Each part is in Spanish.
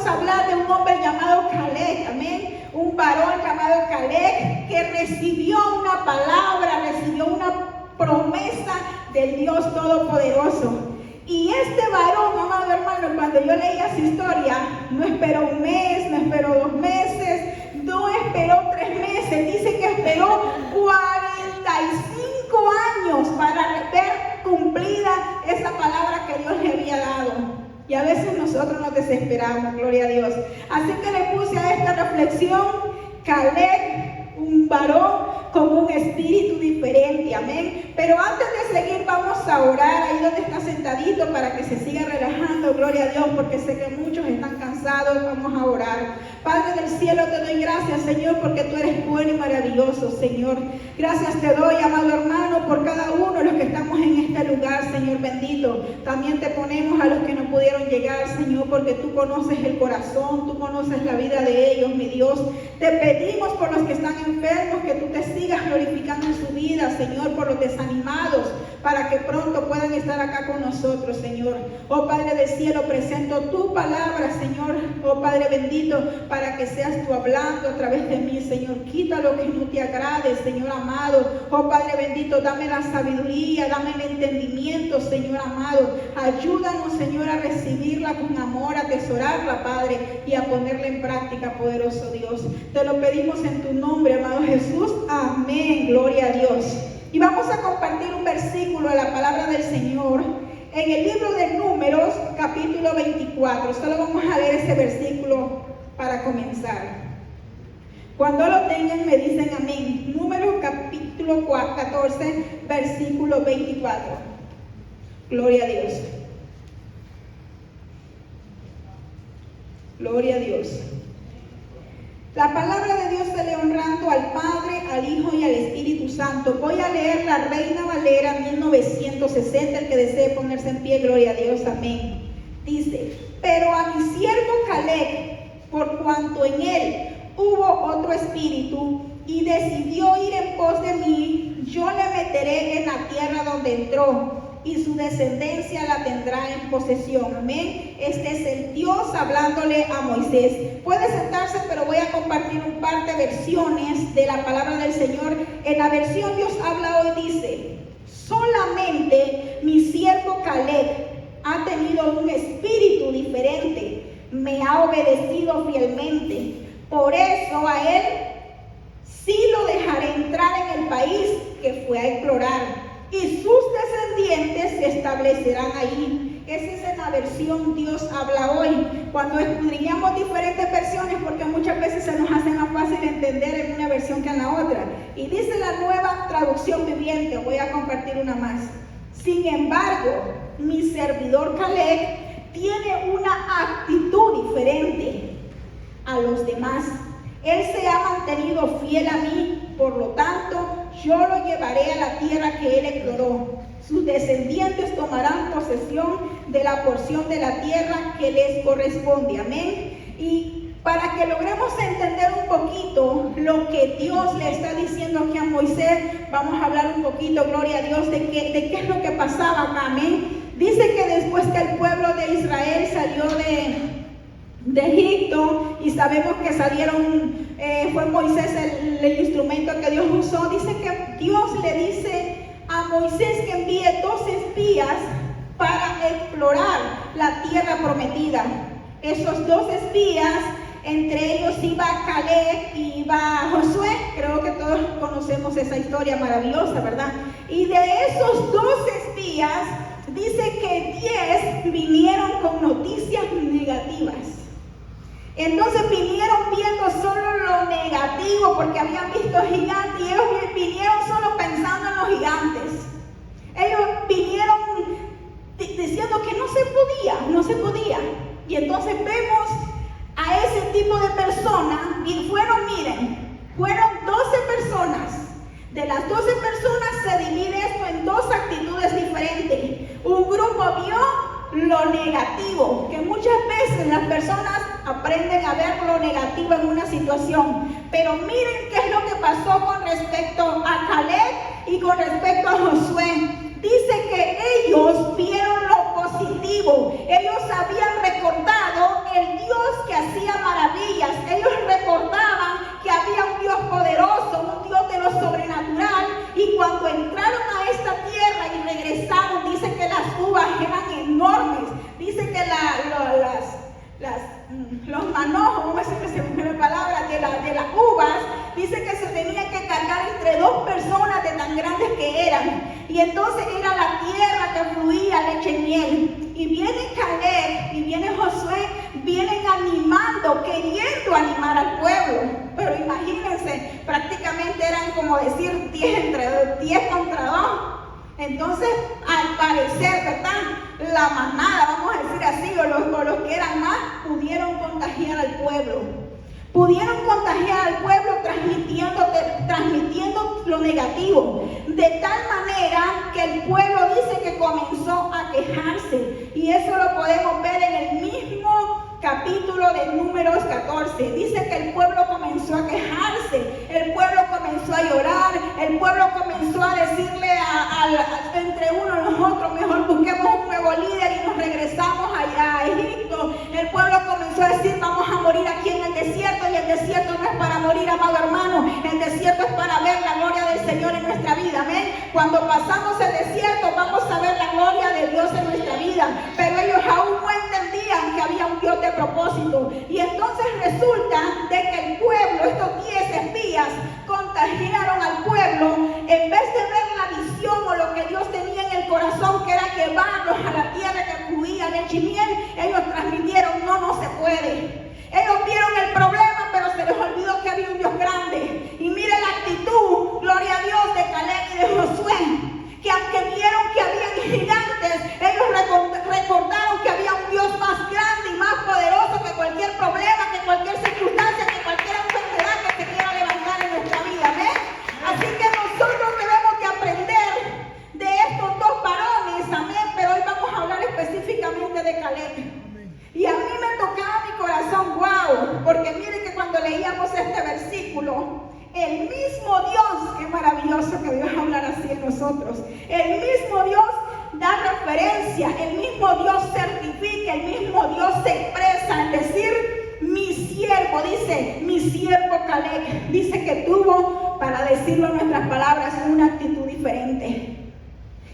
a hablar de un hombre llamado Caleb, amén. Un varón llamado Caleb que recibió una palabra, recibió una promesa del Dios Todopoderoso. Y este varón, amado hermano, cuando yo leía su historia, no esperó un mes, no esperó 2 meses, no esperó 3 meses, dice que esperó 45 años para ver cumplida esa palabra que Dios le había dado. Y a veces nosotros nos desesperamos, gloria a Dios. Así que le puse a esta reflexión, Caleb, un varón con un espíritu diferente, amén. Pero antes de seguir vamos a orar ahí donde está sentadito para que se siga relajando, gloria a Dios, porque sé que muchos están cansados. Vamos a orar. Padre del cielo, te doy gracias, Señor, porque tú eres bueno y maravilloso, Señor. Gracias te doy, amado hermano, por cada uno de los que estamos en este lugar, Señor bendito. También te ponemos a los que no pudieron llegar, Señor, porque tú conoces el corazón, tú conoces la vida de ellos, mi Dios. Te pedimos por los que están enfermos, que tú te sigas glorificando en su vida, Señor, por los desanimados, para que pronto puedan estar acá con nosotros, Señor. Oh Padre del cielo, presento tu palabra, Señor, oh Padre bendito, para que seas tú hablando a través de mí, Señor. Quita lo que no te agrade, Señor amado. Oh Padre bendito, dame la sabiduría, dame el entendimiento, Señor amado. Ayúdanos, Señor, a recibirla con amor, a atesorarla, Padre, y a ponerla en práctica, poderoso Dios. Te lo pedimos en tu nombre, amado Jesús. Amén, gloria a Dios. Y vamos a compartir un versículo de la palabra del Señor en el libro de Números, capítulo 24. Solo vamos a leer ese versículo para comenzar. Cuando lo tengan me dicen amén. Números capítulo 14, versículo 24. Gloria a Dios. Gloria a Dios. La palabra de Dios se lee honrando al Padre, al Hijo y al Espíritu Santo. Voy a leer la Reina Valera 1960, el que desee ponerse en pie, gloria a Dios, amén. Dice, pero a mi siervo Caleb, por cuanto en él hubo otro espíritu y decidió ir en pos de mí, yo le meteré en la tierra donde entró, y su descendencia la tendrá en posesión. Amén. Este es el Dios hablándole a Moisés. Puede sentarse, pero voy a compartir un par de versiones de la palabra del Señor. En la versión Dios habla hoy dice, solamente mi siervo Caleb ha tenido un espíritu diferente, me ha obedecido fielmente. Por eso a él sí lo dejaré entrar en el país que fue a explorar, y sus descendientes se establecerán allí. Esa es en la versión Dios habla hoy. Cuando escudriñamos diferentes versiones, porque muchas veces se nos hace más fácil entender en una versión que en la otra. Y dice la Nueva Traducción Viviente, voy a compartir una más. Sin embargo, mi servidor Caleb tiene una actitud diferente a los demás. Él se ha mantenido fiel a mí, por lo tanto, yo lo llevaré a la tierra que él exploró. Sus descendientes tomarán posesión de la porción de la tierra que les corresponde. Amén. Y para que logremos entender un poquito lo que Dios le está diciendo aquí a Moisés, vamos a hablar un poquito, gloria a Dios, de qué es lo que pasaba acá. Amén. Dice que después que el pueblo de Israel salió de Egipto, y sabemos que salieron, fue Moisés el instrumento que Dios usó. Dice que Dios le dice a Moisés que envíe 2 espías para explorar la tierra prometida. Esos 2 espías, entre ellos iba Caleb y iba Josué. Creo que todos conocemos esa historia maravillosa, ¿verdad? Y de esos 2 espías, dice que 10 vinieron con noticias negativas. Entonces vinieron viendo solo lo negativo, porque habían visto gigantes, y ellos vinieron solo pensando en los gigantes. Ellos vinieron diciendo que no se podía. Y entonces vemos a ese tipo de personas, y fueron 12 personas. De las 12 personas se divide esto en 2 actitudes diferentes. Un grupo vio lo negativo, que muchas veces las personas aprenden a ver lo negativo en una situación, pero miren qué es lo que pasó con respecto a Caleb y con respecto a Josué. Dice que ellos vieron lo positivo, ellos habían recordado el Dios que los manojos, vamos a decir que se me fue la palabra, de las uvas, dice que se tenía que cargar entre 2 personas de tan grandes que eran. Y entonces era la tierra que fluía leche y miel. Y viene Caleb y viene Josué, vienen animando, queriendo animar al pueblo. Pero imagínense, prácticamente eran como decir 10 contra 2. Entonces, al parecer, ¿verdad? La manada, vamos a decir así, o los que eran más, pudieron contagiar al pueblo. Pudieron contagiar al pueblo transmitiendo lo negativo. De tal manera que el pueblo dice que comenzó a quejarse. Y eso lo podemos ver en el mismo capítulo de Números 14. Dice que el pueblo comenzó a quejarse, el pueblo comenzó a llorar, el pueblo comenzó a decirle entre uno y los otros, mejor busquemos un nuevo líder y nos regresamos allá a Egipto. El pueblo comenzó a decir, vamos a morir aquí en el desierto, y el desierto no es para morir, amado hermano, el desierto es para ver la gloria del Señor en nuestra vida, amén. Cuando pasamos el desierto vamos a ver la gloria de Dios en nuestra vida, pero ellos aún no entendían que había un Dios de propósito. Y entonces resulta de que el pueblo, estos 10 espías, contagiaron al pueblo. En vez de ver la visión o lo que Dios tenía en el corazón, que era llevarlos a la tierra que fluía leche y miel, ellos transmitieron, no se puede. Ellos vieron el problema, pero se les olvidó que había un Dios grande. Y mire la actitud, gloria a Dios, de Caleb y de Josué, que aunque vieron que había gigantes, ellos recordaron que había un Dios más grande y más poderoso que cualquier problema, que cualquier circunstancia, que cualquier enfermedad que se quiera levantar en nuestra vida, ¿ves? Así que nosotros debemos de aprender de estos 2 varones, amén, pero hoy vamos a hablar específicamente de Caleb. Y a mí me tocaba mi corazón, wow, porque miren que cuando leíamos este versículo, el mismo Dios, qué maravilloso que Dios hablar así en nosotros, el mismo Dios da referencia, el mismo Dios certifica, el mismo Dios se expresa en decir, mi siervo, dice, mi siervo Caleb, dice que tuvo, para decirlo en nuestras palabras, una actitud diferente.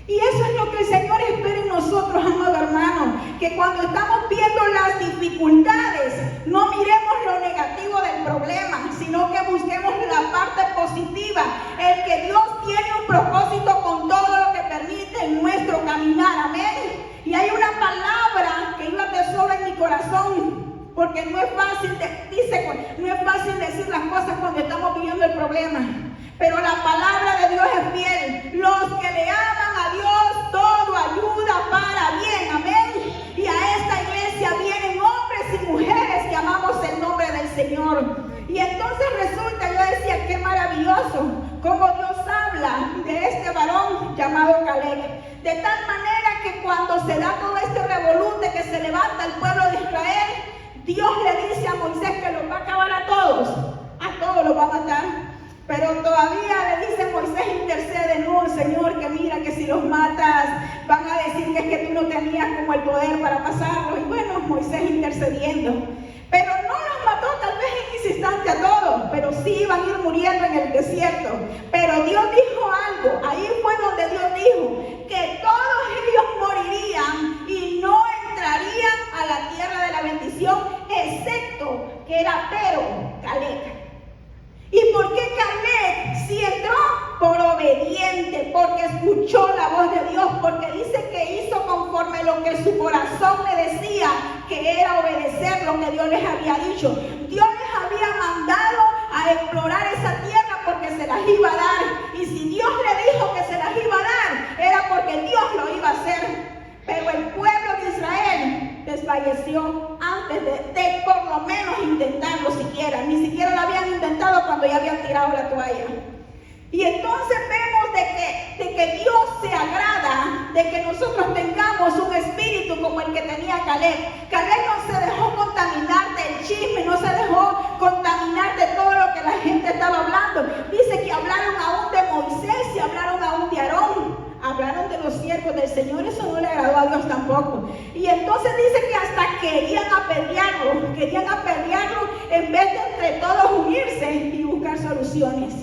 Y eso es lo que el Señor espera en nosotros, amado hermano, que cuando estamos viendo las dificultades, no miremos lo negativo del problema, sino que busquemos la parte positiva, el que Dios tiene un propósito con todo lo que permite en nuestro caminar, amén. Y hay una palabra que yo atesoro en mi corazón, porque no es fácil, no es fácil decir las cosas cuando estamos viviendo el problema. Pero la palabra de Dios es fiel. Los que le aman a Dios, todo ayuda para bien. Amén. Y a esta iglesia vienen hombres y mujeres que amamos el nombre del Señor. Y entonces resulta, yo decía, qué maravilloso cómo Dios habla de este varón llamado Caleb. De tal manera que cuando se da todo este revolute que se levanta el pueblo de Israel, Dios le dice a Moisés que los va a acabar a todos los va a matar. Pero todavía le dice Moisés, intercede, no, Señor, que mira que si los matas van a decir que es que tú no tenías como el poder para pasarlos. Y bueno, Moisés intercediendo. Pero no los mató tal vez en ese instante a todos, pero sí iban a ir muriendo en el desierto. Pero Dios dijo algo, ahí fue donde Dios dijo que todos ellos morirían y no entrarían a la tierra de la bendición, excepto que era Caleb. ¿Y por qué Caleb sí entró? Por obediente, porque escuchó la voz de Dios, porque dice que hizo conforme lo que su corazón le decía, que era obedecer lo que Dios les había dicho. Dios les había mandado a explorar esa tierra porque se las iba a dar. Y si Dios le dijo que se las iba a dar, era porque Dios lo iba a hacer. Pero el pueblo de Israel desfalleció antes de por lo menos intentarlo siquiera. Ni siquiera lo habían intentado cuando ya habían tirado la toalla. Y entonces vemos de que Dios se agrada de que nosotros tengamos un espíritu como el que tenía Caleb. Caleb no se dejó contaminar del chisme, no se dejó contaminar de todo lo que la gente estaba hablando. Dice que hablaron aún de Moisés y hablaron aún de Aarón. Hablaron de los siervos del Señor, eso no le agradó a Dios tampoco. Y entonces dice que hasta querían apedrearlo en vez de entre todos unirse y buscar soluciones.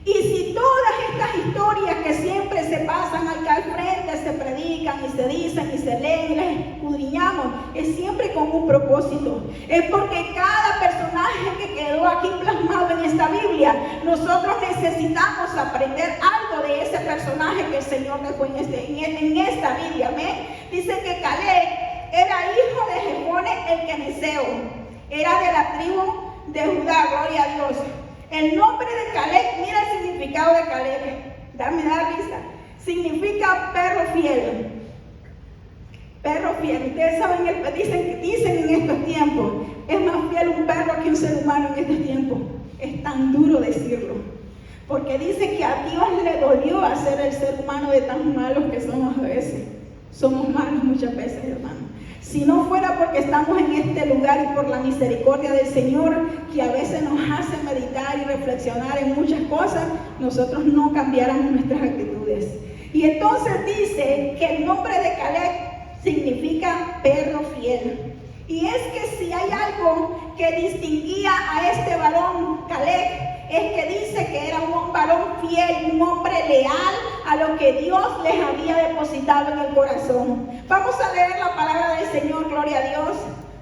Y si todas estas historias que siempre se pasan acá al frente, se predican y se dicen y se leen y las escudriñamos, es siempre con un propósito. Es porque cada personaje que quedó aquí plasmado en esta Biblia, nosotros necesitamos aprender algo de ese personaje que el Señor dejó en esta Biblia. ¿Amén? Dice que Caleb era hijo de Jefone el Queneseo, era de la tribu de Judá, gloria a Dios. El nombre de Caleb, mira el significado de Caleb, me da risa, significa perro fiel. Perro fiel, ustedes saben, dicen en estos tiempos, es más fiel un perro que un ser humano en estos tiempos. Es tan duro decirlo, porque dice que a Dios le dolió hacer el ser humano de tan malos que somos a veces. Somos malos muchas veces, hermano. Si no fuera porque estamos en este lugar y por la misericordia del Señor, que a veces nos hace meditar y reflexionar en muchas cosas, nosotros no cambiáramos nuestras actitudes. Y entonces dice que el nombre de Caleb significa perro fiel. Y es que si hay algo que distinguía a este varón Caleb, es que dice que era un varón fiel, un hombre leal a lo que Dios les había depositado en el corazón. Vamos a leer la palabra del Señor, gloria a Dios.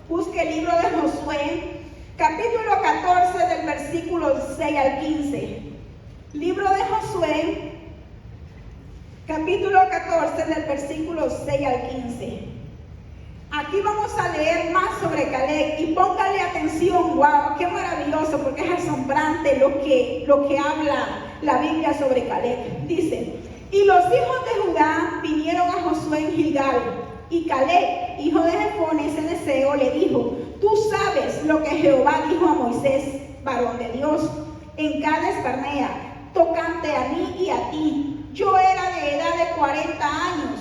Busque el libro de Josué, capítulo 14, del versículo 6 al 15. Libro de Josué, capítulo 14, del versículo 6 al 15. Aquí vamos a leer más sobre Caleb y póngale atención. Wow, qué maravilloso, porque es asombrante lo que habla la Biblia sobre Caleb. Dice: y los hijos de Judá vinieron a Josué en Gilgal, y Caleb, hijo de Jefone Ceneseo, le dijo: tú sabes lo que Jehová dijo a Moisés, varón de Dios, en Cades Barnea, tocante a mí y a ti. Yo era de edad de 40 años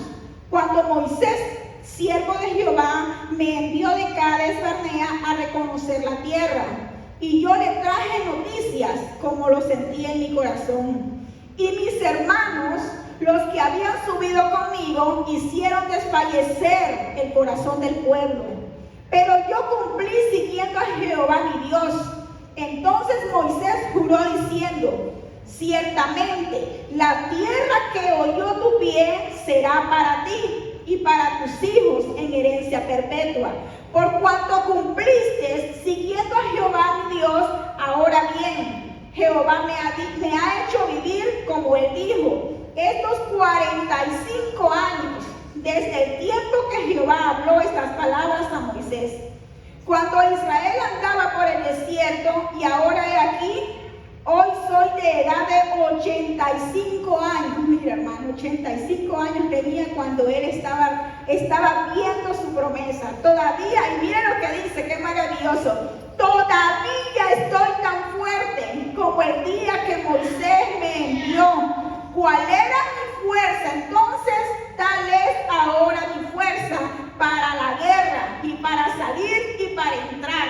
cuando Moisés, siervo de Jehová, me envió de Cades Barnea a reconocer la tierra, y yo le traje noticias como lo sentía en mi corazón. Y mis hermanos, los que habían subido conmigo, hicieron desfallecer el corazón del pueblo. Pero yo cumplí siguiendo a Jehová mi Dios. Entonces Moisés juró diciendo: ciertamente la tierra que oyó tu pie será para ti y para tus hijos en herencia perpetua. Por cuanto cumpliste siguiendo a Jehová mi Dios, ahora bien, Jehová me ha hecho vivir como él dijo, estos 45 años, desde el tiempo que Jehová habló estas palabras a Moisés. Cuando Israel andaba por el desierto, y ahora he aquí, hoy soy de edad de 85 años. Mira, hermano, 85 años tenía cuando él estaba viendo su promesa. Todavía, y mira lo que dice, qué maravilloso. Todavía estoy tan fuerte como el día que Moisés me envió. ¿Cuál era mi fuerza entonces? Tal es ahora mi fuerza para la guerra y para salir y para entrar.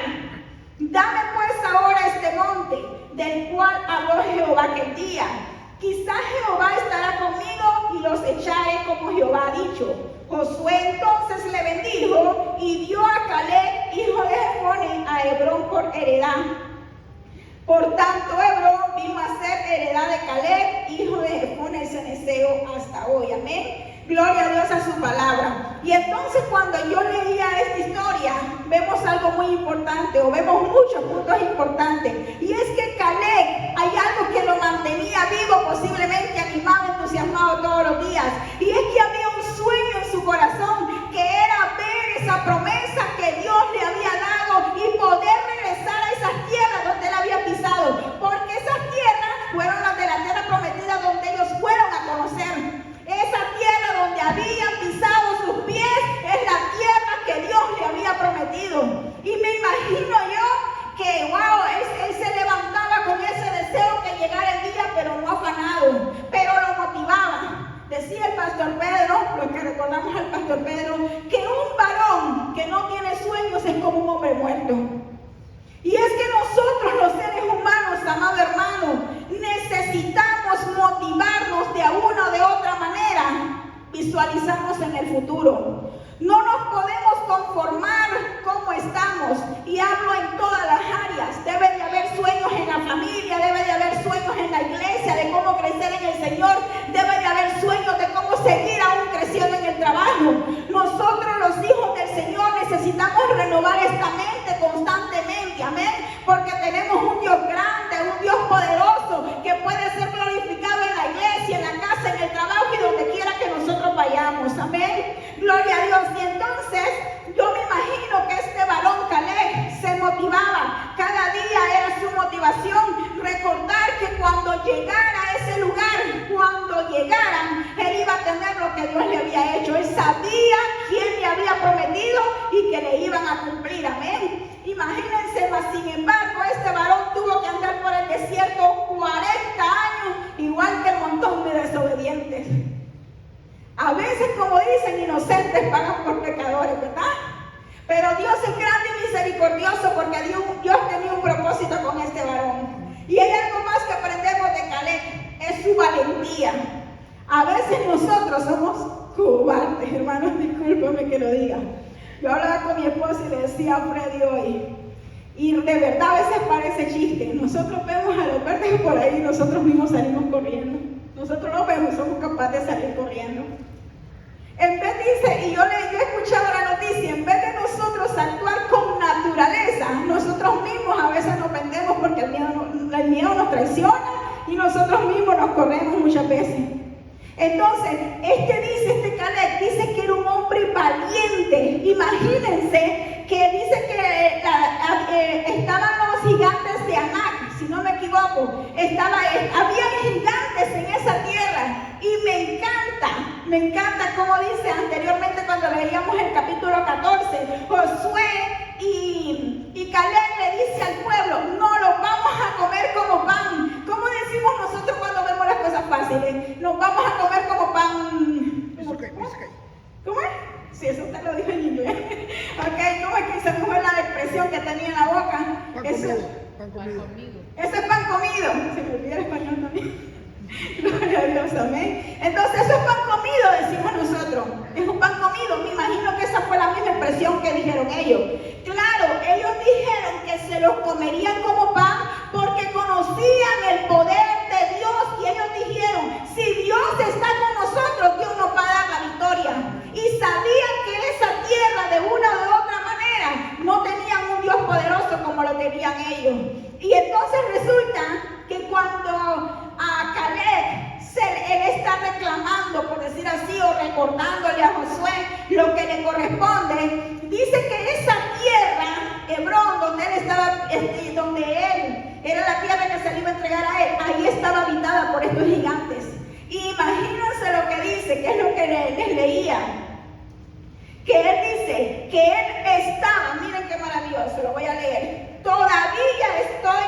Dame pues ahora este monte del cual habló Jehová aquel día. Quizá Jehová estará conmigo y los echaré como Jehová ha dicho. Josué entonces le bendijo y dio a Caleb, hijo de Jefone, a Hebrón por heredad. Por tanto, Hebrón vino a ser heredad de Caleb, hijo de Jefone el Ceneseo, hasta hoy. Amén. Gloria a Dios a su palabra. Y entonces cuando yo leía esta historia, vemos algo muy importante, o vemos muchos puntos importantes. Y es que Caleb, hay algo que lo mantenía vivo, posiblemente animado, entusiasmado todos los días. Y es que había un sueño en su corazón, que era ver esa promesa que Dios le había dado y poder regresar a esas tierras donde él había pisado. Porque esas tierras fueron las de la tierra prometida donde ellos fueron a conocer. Esa tierra donde habían pisado sus pies es la tierra que Dios le había prometido. Y me imagino yo que, wow, él se levantaba con ese deseo que llegara el día, pero no afanado, pero lo motivaba. Decía el pastor Pedro, los que recordamos al pastor Pedro, que un varón que no tiene sueños es como un hombre muerto. Y es que nosotros los seres humanos, amado hermano, necesitamos motivarnos de una o de otra manera, visualizarnos en el futuro. No nos podemos conformar como estamos, y hablo en todas las áreas. Debe de haber sueños en la familia, debe de haber sueños en la iglesia, de en el Señor, debe de haber sueños de cómo seguir aún creciendo en el trabajo. Nosotros los hijos del Señor necesitamos renovar esta mente constantemente, amén, porque tenemos un Dios grande, un Dios poderoso, que puede ser glorificado en la iglesia, en la casa, en el trabajo y donde quiera que nosotros vayamos, amén, gloria a Dios. Y entonces yo me imagino que este varón Caleb se motivaba, cada día era su motivación recordar que cuando llegara a ese lugar, cuando llegaran, él iba a tener lo que Dios le había hecho. Él sabía quién le había prometido y que le iban a cumplir, amén. Imagínense, mas sin embargo, este varón tuvo que andar por el desierto 40 años, igual que el montón de desobedientes. A veces, como dicen, inocentes pagan por pecadores, ¿verdad? Pero Dios es grande y misericordioso, porque Dios tenía un propósito con este varón. Y hay algo más que aprendemos de Caleb, es su valentía. A veces nosotros somos cobardes, hermanos, discúlpame que lo diga. Yo hablaba con mi esposo y le decía a Freddy hoy, y de verdad a veces parece chiste, nosotros vemos a los verdes por ahí y nosotros mismos salimos corriendo. Nosotros no vemos, somos capaces de salir corriendo. En vez, dice, y yo he escuchado la noticia, en vez de nosotros actuar con naturaleza, nosotros mismos a veces nos vendemos porque el miedo nos traiciona y nosotros mismos nos corremos muchas veces. Entonces, este Caleb dice que era un hombre valiente. Imagínense que dice que estaban los gigantes de Anac, si no me equivoco. Había gigantes en esa tierra. Y me encanta como dice anteriormente cuando leíamos el capítulo 14, Josué y Caleb le dice al pueblo, no los vamos a comer como pan. ¿Cómo decimos nosotros cuando vemos las cosas fáciles? Nos vamos a comer como pan. ¿Cómo es? Sí, eso usted lo dijo en inglés. Ok, ¿cómo es que se me fue la expresión que tenía en la boca? Pan comido. Eso es pan comido. Se me olvida el español también. Gloria a Dios, amén. Entonces eso es pan comido, decimos nosotros. Es un pan comido. Me imagino que esa fue la misma expresión que dijeron ellos. Claro, ellos dijeron que se los comerían como pan porque conocían el poder de Dios. Y ellos dijeron, si Dios está con nosotros, Dios nos va a dar la victoria. Y sabían que esa tierra de una u otra manera no tenían un Dios poderoso como lo tenían ellos. Y entonces resulta que cuando a Caleb él está reclamando, por decir así, o recordándole a Josué lo que le corresponde, dice que esa tierra, Hebrón, donde él estaba, donde él era la tierra que se le iba a entregar a él, ahí estaba habitada por estos gigantes. Y imagínense lo que dice, que es lo que les leía, que él dice que él estaba, miren qué maravilloso, lo voy a leer, todavía estoy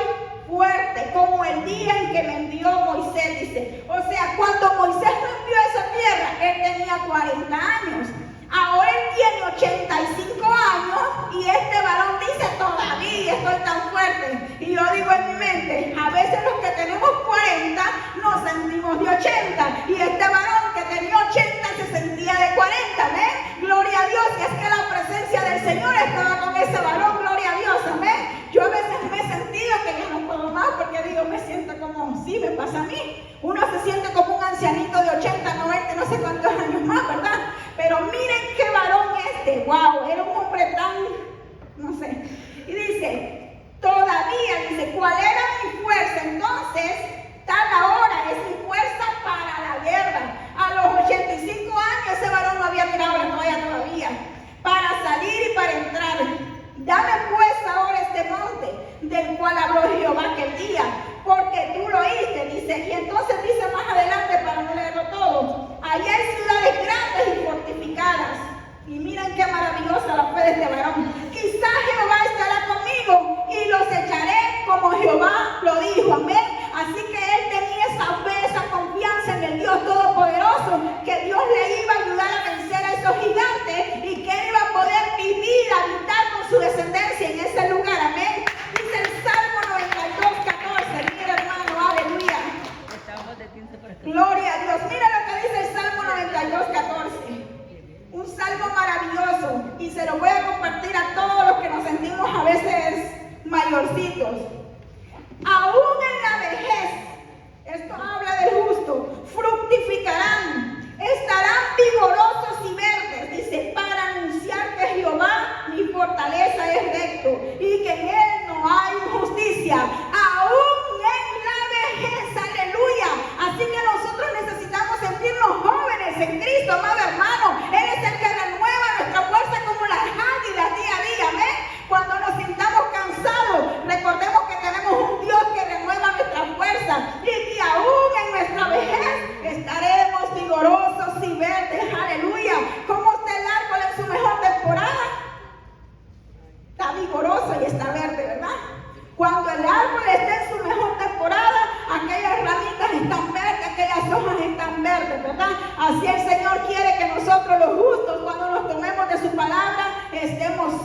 fuerte como el día en que me envió Moisés, dice. O sea, cuando Moisés me envió a esa tierra, él tenía 40 años. Ahora él tiene 85 años y este varón dice, todavía estoy tan fuerte. Y yo digo en mi mente, a veces los que tenemos 40 nos sentimos de 80. Y este varón que tenía 80 se sentía de 40, ¿ven? Gloria a Dios, y es que la presencia del Señor estaba con ese varón, gloria a Dios, amén. Yo a veces me he sentido que ya no puedo más porque digo, me siento como, sí, me pasa a mí. Uno se siente como un ancianito de 80, 90, no sé cuántos años más, ¿verdad? Pero miren qué varón wow, era un hombre tan, no sé. Y dice, todavía, dice, ¿cuál era mi fuerza? Entonces, tal ahora es mi fuerza para la guerra. A los 85 años ese varón no había tirado la toalla todavía. Para salir y para entrar. Dame pues ahora este monte, del cual habló Jehová aquel día, porque tú lo oíste, dice. Y entonces dice más adelante, para no leerlo todo, allá hay ciudades grandes y fortificadas. Y miren qué maravillosa la fe de este varón. Quizás Jehová estará conmigo y los echaré como Jehová lo dijo, amén. Así que él tenía esa fe, esa confianza en el Dios Todopoderoso, que Dios le iba a ayudar a vencer a esos gigantes y que él iba a poder vivir, habitar con su descendencia en ese lugar, amén. Dice el Salmo 92:14, mira hermano, aleluya. Gloria a Dios, mira lo que dice el Salmo 92:14. Un salmo maravilloso, y se lo voy a compartir a todos los que nos sentimos a veces mayorcitos. Aún en la vejez, esto habla del justo,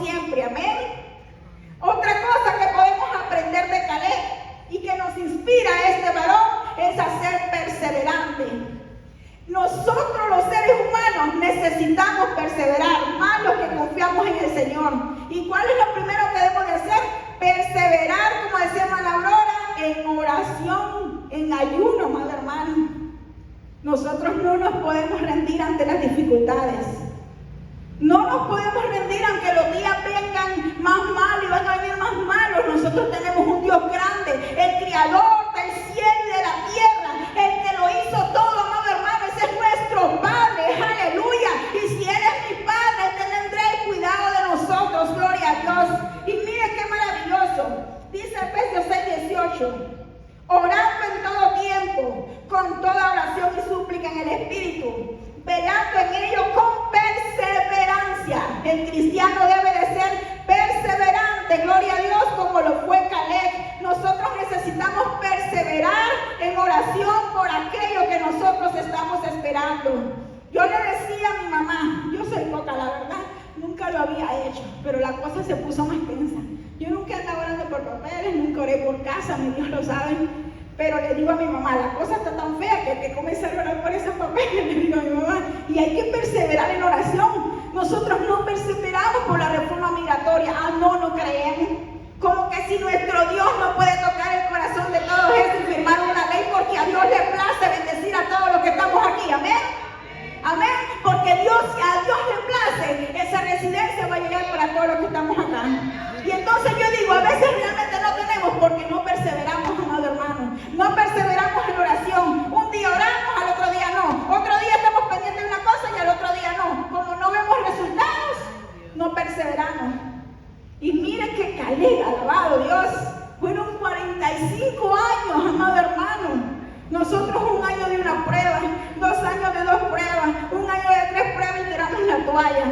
siempre. Amén. Otra cosa que podemos aprender de Caleb y que nos inspira a este varón es a ser perseverante. Nosotros los seres humanos necesitamos perseverar, más los que confiamos en el Señor. ¿Y cuál es lo primero que debemos de hacer? Perseverar, como decía hermana Aurora, en oración, en ayuno, amado hermano. Nosotros no nos podemos rendir ante las dificultades. No nos podemos rendir aunque los días vengan más malos y van a venir más malos. Nosotros tenemos un Dios grande, el creador del cielo y de la tierra, el que lo hizo todo, amado hermano. Ese es nuestro Padre, aleluya. Y si Él es mi Padre, tendré el cuidado de nosotros, gloria a Dios. Y mire qué maravilloso, dice Efesios 6:18, orando en todo tiempo, con toda oración y súplica en el Espíritu, velando en ello con perseverancia. El cristiano debe de ser perseverante, gloria a Dios, como lo fue Caleb. Nosotros necesitamos perseverar en oración por aquello que nosotros estamos esperando. Yo le decía a mi mamá, yo soy poca, la verdad, nunca lo había hecho, pero la cosa se puso más tensa. Yo nunca andaba orando por papeles, nunca oré por casa, mi Dios lo sabe. Pero le digo a mi mamá, la cosa está tan fea que hay que comenzar a orar por esos papeles, le digo a mi mamá, y hay que perseverar en oración. Nosotros no perseveramos por la reforma migratoria, no creemos. Como que si nuestro Dios no puede tocar el corazón de todos estos y firmar una ley, porque a Dios le place bendecir a todos los que estamos aquí, amén. Amén, porque a Dios le place, esa residencia va a llegar para todos los que estamos acá. Y entonces yo digo, a veces realmente no tenemos porque no perseveramos, amado hermano. No perseveramos en oración. Un día oramos, al otro día no. Otro día estamos pendientes de una cosa y al otro día no. Como no vemos resultados, no perseveramos. Y miren que Caleb, alabado Dios, fueron 45 años, amado hermano. Nosotros 1 año de una prueba, 2 años de 2 pruebas, 1 año de 3 pruebas y tiramos la toalla.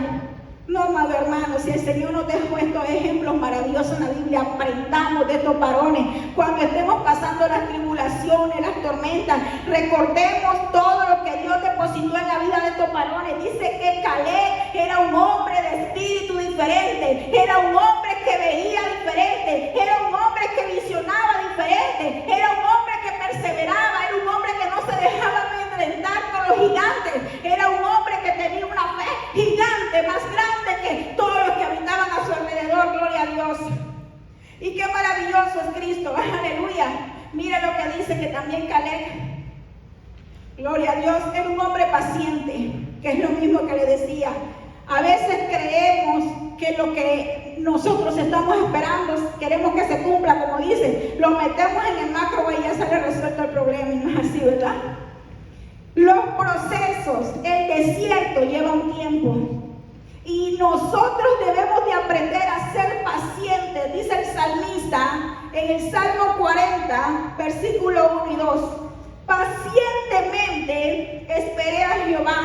No, amado hermano, si el Señor nos dejó estos ejemplos maravillosos en la Biblia, aprendamos de estos varones. Cuando estemos pasando las tribulaciones, las tormentas, recordemos todo lo que Dios depositó en la vida de estos varones. Dice que Caleb era un hombre de espíritu diferente, era un hombre que veía diferente, era un hombre que visionaba diferente, era un hombre que perseveraba, era un hombre que no se dejaba amedrentar por los gigantes, era un hombre que tenía una fe gigante, más grande que todos los que habitaban a su alrededor, gloria a Dios. Y qué maravilloso es Cristo, aleluya. Mire lo que dice que también Caleb, gloria a Dios, era un hombre paciente, que es lo mismo que le decía. A veces creemos que lo que nosotros estamos esperando, queremos que se cumpla, como dice, lo metemos en el macro y ya sale resuelto el problema, y no es así, ¿verdad? Los procesos, el desierto lleva un tiempo. Y nosotros debemos de aprender a ser pacientes, dice el salmista en el Salmo 40, versículo 1 y 2. Pacientemente esperé a Jehová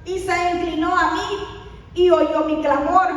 y se inclinó a mí y oyó mi clamor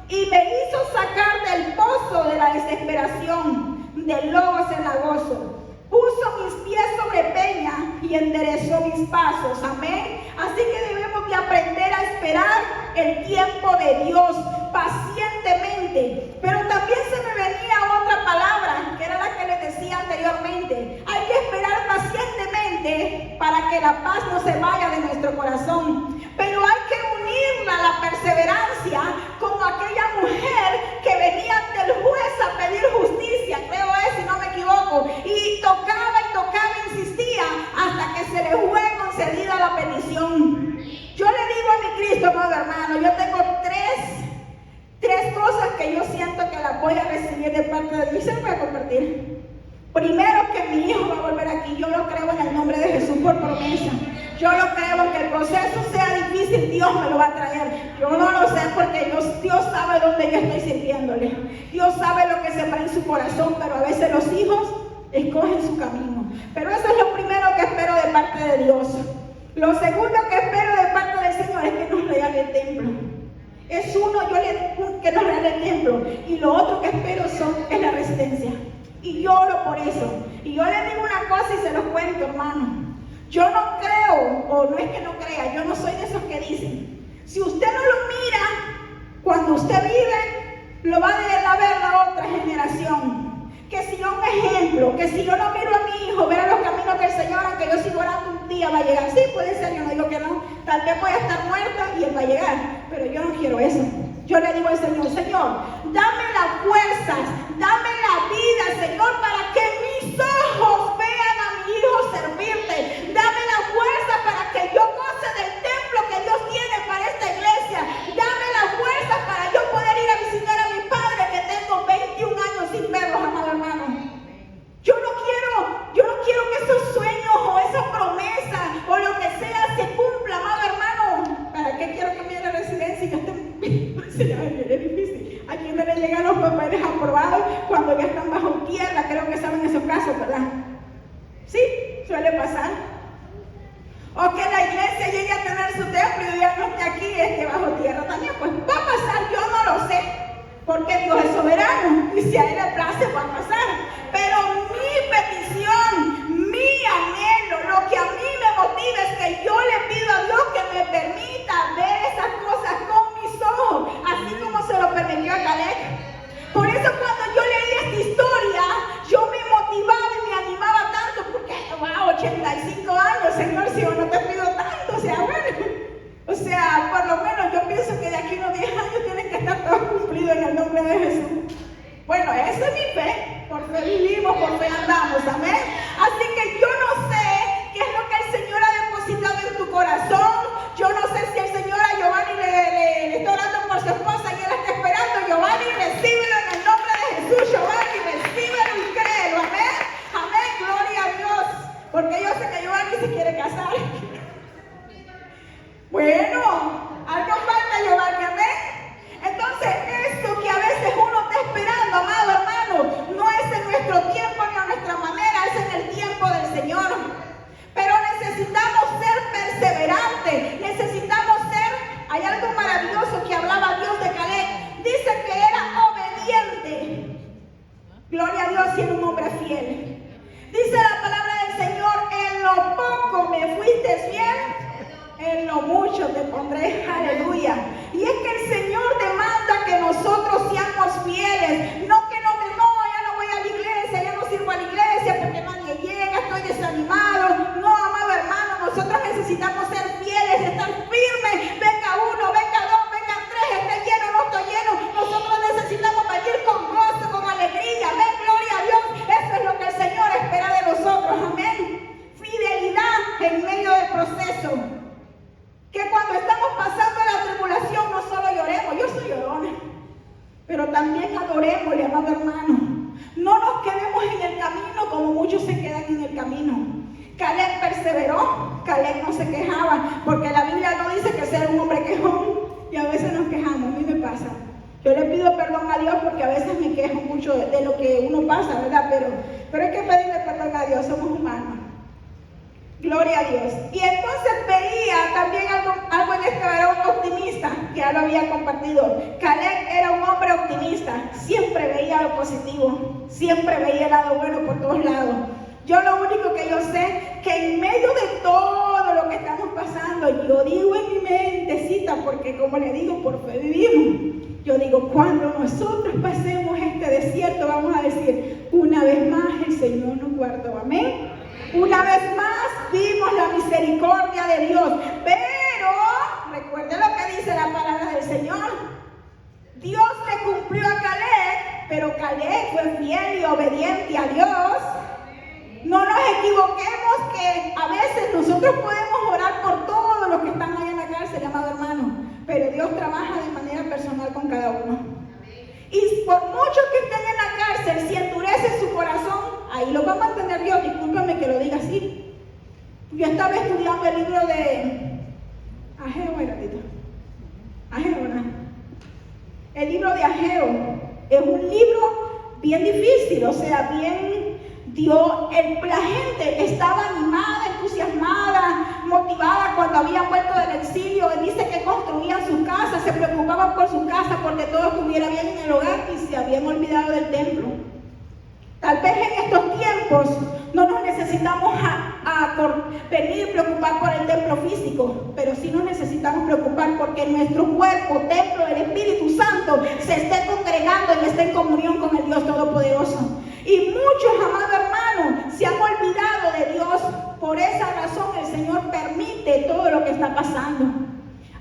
y me hizo sacar del pozo de la desesperación, del lobo cenagoso. Puso mis pies sobre peña y enderezó mis pasos. Amén. Así que debemos de aprender a esperar el tiempo de Dios pacientemente. Pero también se me venía otra palabra, que era la que les decía anteriormente. Hay que esperar pacientemente para que la paz no se vaya de nuestro corazón. Pero hay que unirla a la perseverancia como aquella mujer que venía ante el juez a pedir justicia, creo es, si no me equivoco, y tocaba, insistía hasta que se le fue concedida la petición. Yo le digo a mi Cristo, amado hermano, yo tengo tres cosas que yo siento que las voy a recibir de parte de Dios y se las voy a compartir. Primero, que mi hijo va a volver aquí. Yo lo creo en el nombre de Jesús por promesa. Yo lo creo, que el proceso sea difícil, Dios me lo va a traer. Yo no lo sé porque Dios sabe dónde yo estoy sirviéndole. Dios sabe lo que se va en su corazón, pero a veces los hijos escogen su camino. Pero eso es lo primero que espero de parte de Dios. Lo segundo que espero de parte del Señor es que nos regale el templo. Es que nos regale el templo. Y lo otro que espero es la residencia. Y lloro por eso. Y yo le digo una cosa y se los cuento, hermano. Yo no creo, o no es que no crea, yo no soy de esos que dicen, si usted no lo mira cuando usted vive, lo va a ver la otra generación. Que si yo un ejemplo, que si yo no miro a mi hijo, ver a los caminos del Señor, aunque yo sigo orando, un día va a llegar. Sí, puede ser, yo no digo que no. Tal vez voy a estar muerta y Él va a llegar. Pero yo no quiero eso. Yo le digo al Señor, Señor, dame las fuerzas, dame la vida, Señor, para que mis ojos vean a mi hijo servirte. Dame la fuerza para que yo goce del templo que Dios tiene para esta iglesia. Dame la fuerza para yo poder ir a visitar a mi padre que tengo 21 años sin verlos, amado hermano. Yo no quiero que esos sueños o esa promesa o lo que sea se cumpla, amado hermano. ¿Para qué quiero cambiar la residencia y es difícil? ¿A quién no le llegan los papeles aprobados cuando ya están bajo tierra? Creo que saben esos casos, ¿verdad? Sí, suele pasar. O que la iglesia llegue a tener su templo y ya no esté aquí, es que bajo tierra también. Pues va a pasar, yo no lo sé, porque Dios es soberano y si a Él le place va a pasar. Pero mi petición, mi anhelo, lo que a mí me motiva es que yo le pido a Dios que me permita ver esas cosas con mis ojos, así como se lo permitió a Caleb. Por eso cuando yo leí esta historia, yo me motivaba y me animaba tanto, porque wow, 85 años, Señor, si yo no te pido tanto, o sea, por lo menos yo pienso que de aquí a unos 10 años tienen que estar todos cumplidos en el nombre de Jesús. Bueno, esa es mi fe, por fe vivimos, por fe andamos, amén. Así que yo no sé qué es lo que el Señor ha depositado en tu corazón. Yo no sé si el Señor a Giovanni le está orando por su esposa y él está esperando. Giovanni, recíbelo en el nombre de Jesús. Giovanni, recíbelo y créelo, amén. Amén, gloria a Dios. Porque yo sé que Giovanni se quiere casar. Bueno, algo falta, Giovanni, amén. Entonces, esto que a veces uno está esperando, amado hermano, no es en nuestro tiempo ni a nuestra manera, es en el tiempo del Señor. Pero necesitamos ser perseverantes, necesitamos ser, hay algo maravilloso que hablaba Dios de Caleb, dice que era obediente. Gloria a Dios, y era un hombre fiel. Dice la palabra del Señor, en lo poco me fuiste fiel, en lo mucho te pondré, aleluya. Y es que el Señor demanda que nosotros seamos fieles, no que no, ya no voy a la iglesia, ya no sirvo a la iglesia porque nadie llega, estoy desanimado. No, amado hermano, nosotros necesitamos ser fieles, estar firmes. Venga uno, venga dos, vengan tres, esté lleno, no estoy lleno. Nosotros necesitamos venir con gozo, con alegría. Amén, gloria a Dios. Eso es lo que el Señor espera de nosotros, amén. Fidelidad en medio del proceso. Que cuando estamos pasando la tribulación no solo lloremos, yo soy llorona, pero también adorémosle, amado hermano. No nos quedemos en el camino como muchos se quedan en el camino. Caleb perseveró, Caleb no se quejaba, porque la Biblia no dice que sea un hombre quejón, y a veces nos quejamos, a mí me pasa. Yo le pido perdón a Dios porque a veces me quejo mucho de lo que uno pasa, ¿verdad? Pero hay que pedirle perdón a Dios, somos humanos. Gloria a Dios. Y entonces veía también algo en este varón optimista, que ya lo había compartido. Caleb era un hombre optimista, siempre veía lo positivo, siempre veía el lado bueno por todos lados. Yo lo único que yo sé, que en medio de todo lo que estamos pasando, yo digo en mi mentecita, porque como le digo, por fe vivimos. Yo digo, cuando nosotros pasemos este desierto, vamos a decir, una vez más el Señor nos guardó, amén. Una vez más vimos la misericordia de Dios, pero recuerde lo que dice la palabra del Señor. Dios le cumplió a Caleb, pero Caleb fue fiel y obediente a Dios. No nos equivoquemos que a veces nosotros podemos orar por todos los que están ahí en la cárcel, amado hermano, pero Dios trabaja de manera personal con cada uno. Y por muchos que estén en la cárcel, si endurece su corazón, ahí lo va a mantener Dios. Discúlpame que lo diga así. Yo estaba estudiando el libro de Ageo, ¿no? El libro de Ageo es un libro bien difícil, o sea, la gente estaba animada, entusiasmada, motivada cuando habían vuelto del exilio. Él dice que construían sus casas, se preocupaban por sus casas porque todo estuviera bien en el hogar y se habían olvidado del templo. Tal vez en estos tiempos no nos necesitamos por venir y preocupar por el templo físico, pero sí nos necesitamos preocupar porque nuestro cuerpo, templo del Espíritu Santo, se esté congregando y esté en comunión con el Dios Todopoderoso. Y muchos, amado hermano, se han olvidado de Dios. Por esa razón el Señor permite todo lo que está pasando.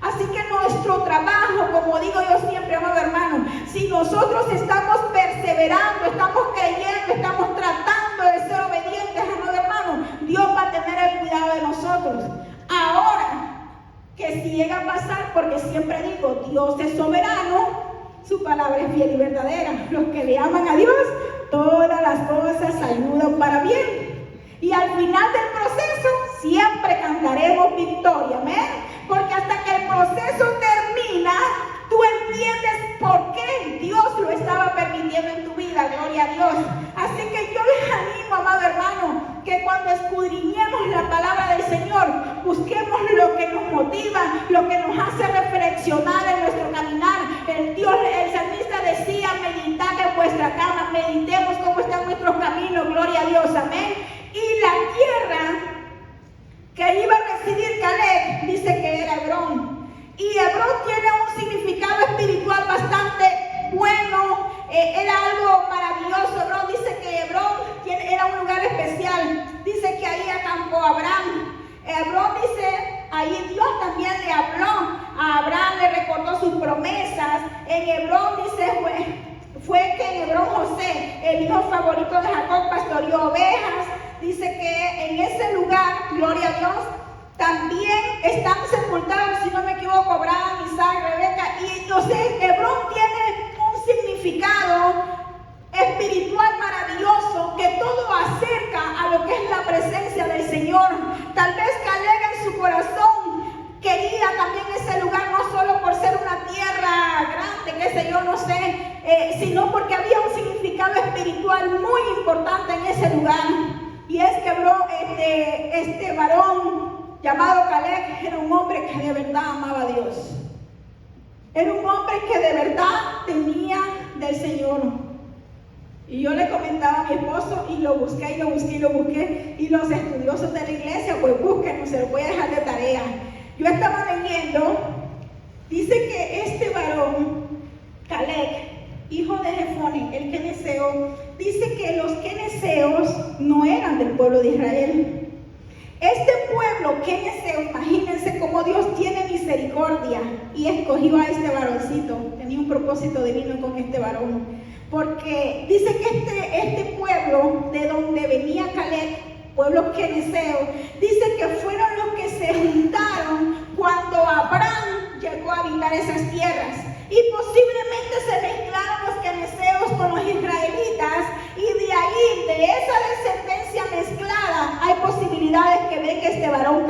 Así que nuestro trabajo, como digo yo siempre, amado hermano, si nosotros estamos perseverando, estamos creyendo, estamos tratando de ser obedientes, amado hermano, Dios va a tener el cuidado de nosotros. Ahora, que si llega a pasar, porque siempre digo, Dios es soberano, su palabra es fiel y verdadera. Los que le aman a Dios, todas las cosas ayudan para bien. Y al final del proceso, siempre cantaremos victoria, amén. Porque hasta que el proceso termina, tú entiendes por qué Dios lo estaba permitiendo en tu vida, gloria a Dios. Así que yo les animo, amado hermano, que cuando escudriñemos la palabra del Señor, busquemos lo que nos motiva, lo que nos hace reflexionar en nuestro caminar. El salmista decía, meditad en vuestra cama, meditemos cómo están nuestros caminos, gloria a Dios, amén. Y la tierra que iba a residir Caleb, dice que era Hebrón. Y Hebrón tiene un significado espiritual bastante bueno, era algo maravilloso. Hebrón dice que Hebrón era un lugar especial. Dice que ahí acampó Abraham. Hebrón dice, ahí Dios también le habló a Abraham, le recordó sus promesas. En Hebrón dice, fue que en Hebrón José, el hijo favorito de Jacob, pastoreó ovejas. Dice que en ese lugar, gloria a Dios, también están sepultados, si no me equivoco, Abraham, Isaac, Rebeca. Y entonces Hebrón tiene un significado espiritual maravilloso que todo acerca a lo que es la presencia del Señor. Tal vez Caleb en su corazón quería también ese lugar, no solo por ser una tierra grande, qué sé yo, no sé, sino porque había un significado espiritual muy importante en ese lugar. Y es que este varón llamado Caleb era un hombre que de verdad amaba a Dios. Era un hombre que de verdad temía del Señor. Y yo le comentaba a mi esposo, y lo busqué, y lo busqué, y lo busqué. Y los estudiosos de la iglesia, pues búsquenlo, se lo voy a dejar de tarea. Yo estaba leyendo, dice que este varón, Caleb, hijo de Jefone, el quenezeo, dice que los quenezeos no eran del pueblo de Israel. Este pueblo quenezeo, imagínense cómo Dios tiene misericordia y escogió a este varoncito. Tenía un propósito divino con este varón, porque dice que este pueblo de donde venía Caleb, pueblo quenezeo, dice que fueron los que se juntaron cuando Abraham llegó a habitar esas tierras. Y posiblemente se mezclaron los quenezeos con los israelitas, y de ahí, de esa descendencia mezclada, hay posibilidades que venga este varón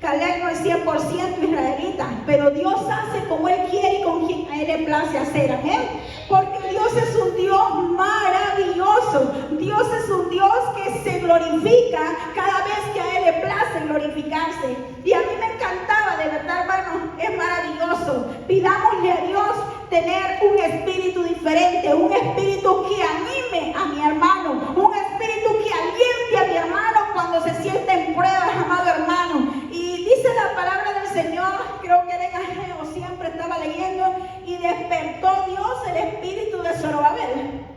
Caleb no es 100% israelita, pero Dios hace como Él quiere y con quien a Él le place hacer, amén. Porque Dios es un Dios maravilloso. Dios es un Dios que se glorifica cada vez que a Él le place glorificarse. Y a mí me encantaba, de verdad, hermano, es maravilloso. Pidámosle a Dios tener un espíritu diferente, un espíritu que anime a mi hermano, un espíritu que aliente a mi hermano cuando se siente en pruebas, amado hermano. Y dice la palabra del Señor, creo que era en Ageo, siempre estaba leyendo, y despertó Dios el espíritu de Zorobabel.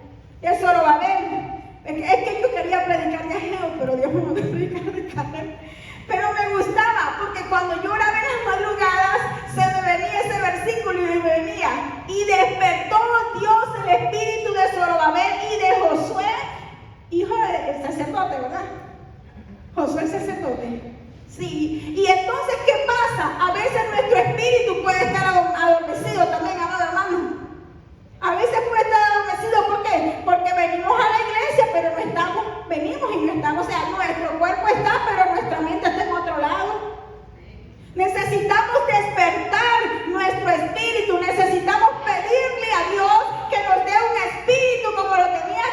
Es que yo quería predicar de Ageo, pero Dios me mandó a predicar de Caleb. Pero me gustaba, porque cuando yo oraba en las madrugadas, se me venía ese versículo y me venía. Y despertó Dios el espíritu de Zorobabel y de Josué, hijo del sacerdote, ¿verdad? Josué el sacerdote. Sí, y entonces, ¿qué pasa? A veces nuestro espíritu puede estar adormecido también, amado hermano. A veces puede estar adormecido, ¿por qué? Porque venimos a la iglesia, pero no estamos, venimos y no estamos, o sea, nuestro cuerpo está, pero nuestra mente está en otro lado. Necesitamos despertar nuestro espíritu, necesitamos pedirle a Dios que nos dé un espíritu como lo tenía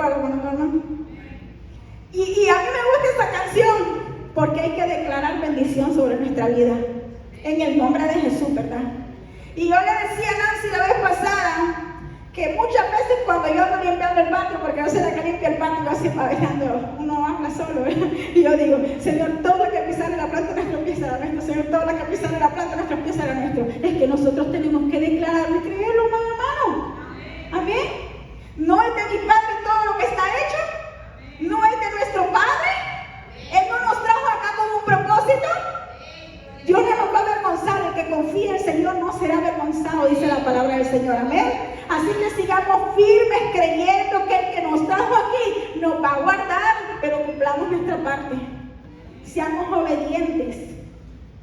acuerdan, hermano? Y a mí me gusta esta canción porque hay que declarar bendición sobre nuestra vida en el nombre de Jesús, ¿verdad? Y yo le decía a Nancy la vez pasada que muchas veces cuando yo ando limpiando el patio, porque yo soy la que limpia el patio, yo así pabellando, uno habla solo, ¿verdad? Y yo digo, Señor, todo lo que pisar en la planta nuestro pie será nuestro, Señor, todo lo que pisar en la planta nuestro pie será nuestro. Es que nosotros tenemos que declararlo y creerlo, hermano. Amén. No es de mi Padre todo lo que está hecho, no es de nuestro Padre. Él no nos trajo acá con un propósito. Dios no nos va a avergonzar. El que confía en el Señor no será avergonzado, dice la palabra del Señor. Amén. Así que sigamos firmes creyendo que el que nos trajo aquí nos va a guardar, pero cumplamos nuestra parte. Seamos obedientes.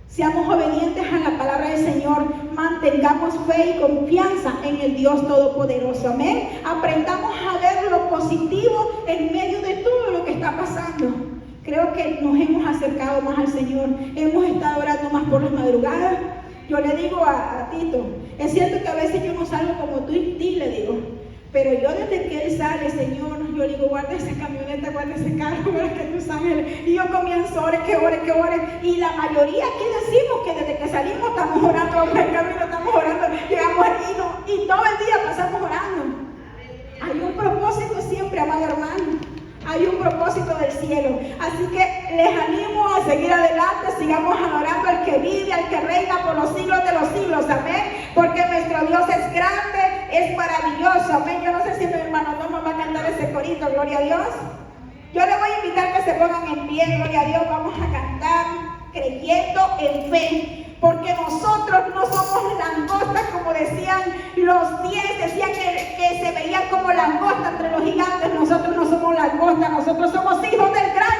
Seamos obedientes a la palabra del Señor. Mantengamos fe y confianza en el Dios Todopoderoso. Amén. Aprendamos a ver lo positivo en medio de todo lo que está pasando. Creo que nos hemos acercado más al Señor. Hemos estado orando más por las madrugadas. Yo le digo a Tito, es cierto que a veces yo no salgo como tú y ti, le digo. Pero yo desde que él sale, Señor, yo le digo, guarda esa camioneta, guarda ese carro, guarda que tus ángeles. Y yo comienzo, ore, que ore, que ore. Y la mayoría aquí decimos que desde que salimos estamos orando, por el camino estamos orando, llegamos y todo el día pasamos orando. Hay un propósito siempre, amado hermano. Hay un propósito del cielo. Así que les animo a seguir adelante. Sigamos adorando al que vive, al que reina por los siglos de los siglos. Amén. Porque nuestro Dios es grande, es maravilloso. Amén. Yo no sé si mi hermano no me va a cantar ese corito. Gloria a Dios. Yo les voy a invitar que se pongan en pie. Gloria a Dios. Vamos a cantar creyendo en fe. Porque nosotros no somos langostas, como decían los 10, decían que se veían como langostas entre los gigantes. Nosotros no somos langostas, nosotros somos hijos